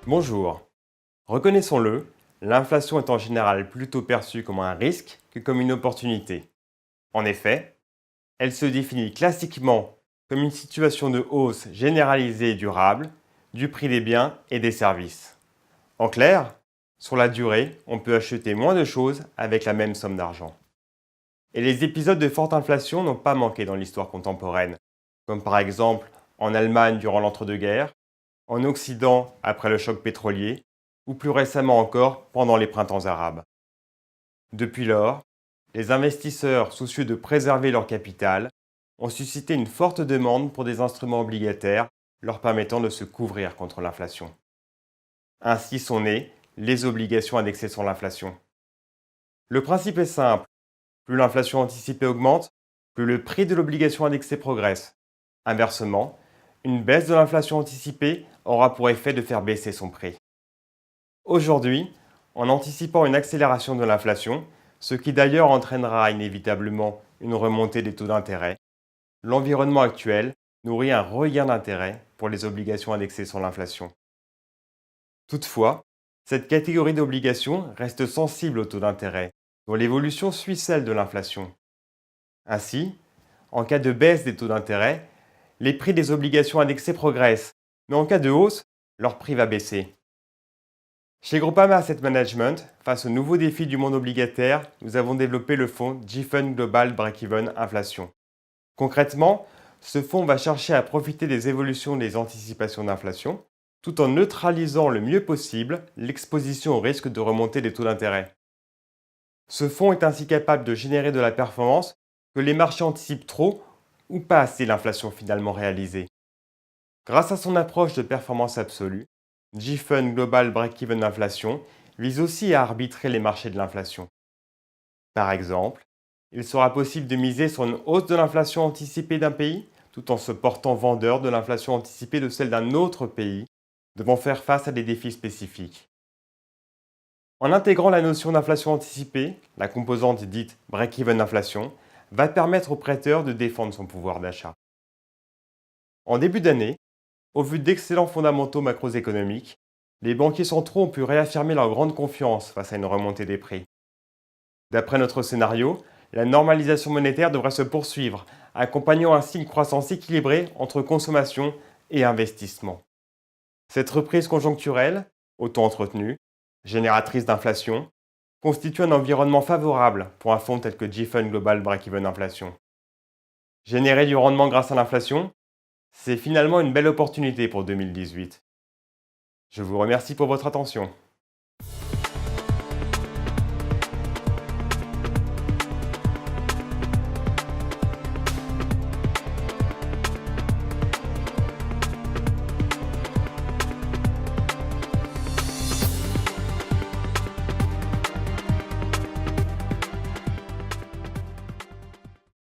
Bonjour. Reconnaissons-le, l'inflation est en général plutôt perçue comme un risque que comme une opportunité. En effet, elle se définit classiquement comme une situation de hausse généralisée et durable du prix des biens et des services. En clair, sur la durée, on peut acheter moins de choses avec la même somme d'argent. Et les épisodes de forte inflation n'ont pas manqué dans l'histoire contemporaine, comme par exemple en Allemagne durant l'entre-deux-guerres, en Occident après le choc pétrolier, ou plus récemment encore pendant les printemps arabes. Depuis lors, les investisseurs soucieux de préserver leur capital ont suscité une forte demande pour des instruments obligataires leur permettant de se couvrir contre l'inflation. Ainsi sont nées les obligations indexées sur l'inflation. Le principe est simple, plus l'inflation anticipée augmente, plus le prix de l'obligation indexée progresse. Inversement, une baisse de l'inflation anticipée aura pour effet de faire baisser son prix. Aujourd'hui, en anticipant une accélération de l'inflation, ce qui d'ailleurs entraînera inévitablement une remontée des taux d'intérêt, l'environnement actuel nourrit un regain d'intérêt pour les obligations indexées sur l'inflation. Toutefois, cette catégorie d'obligations reste sensible au taux d'intérêt, dont l'évolution suit celle de l'inflation. Ainsi, en cas de baisse des taux d'intérêt, les prix des obligations indexées progressent, mais en cas de hausse, leur prix va baisser. Chez Groupama Asset Management, face aux nouveaux défis du monde obligataire, nous avons développé le fonds GFund Global Break-Even Inflation. Concrètement, ce fonds va chercher à profiter des évolutions des anticipations d'inflation, tout en neutralisant le mieux possible l'exposition au risque de remontée des taux d'intérêt. Ce fonds est ainsi capable de générer de la performance que les marchés anticipent trop ou pas assez l'inflation finalement réalisée. Grâce à son approche de performance absolue, GFund Global Break-Even Inflation vise aussi à arbitrer les marchés de l'inflation. Par exemple, il sera possible de miser sur une hausse de l'inflation anticipée d'un pays tout en se portant vendeur de l'inflation anticipée de celle d'un autre pays devant faire face à des défis spécifiques. En intégrant la notion d'inflation anticipée, la composante dite break-even inflation va permettre au prêteur de défendre son pouvoir d'achat. En début d'année, au vu d'excellents fondamentaux macroéconomiques, les banquiers centraux ont pu réaffirmer leur grande confiance face à une remontée des prix. D'après notre scénario, la normalisation monétaire devrait se poursuivre, accompagnant ainsi une croissance équilibrée entre consommation et investissement. Cette reprise conjoncturelle, auto-entretenue, génératrice d'inflation, constitue un environnement favorable pour un fonds tel que GFund Global Break-Even Inflation. Générer du rendement grâce à l'inflation, c'est finalement une belle opportunité pour 2018. Je vous remercie pour votre attention.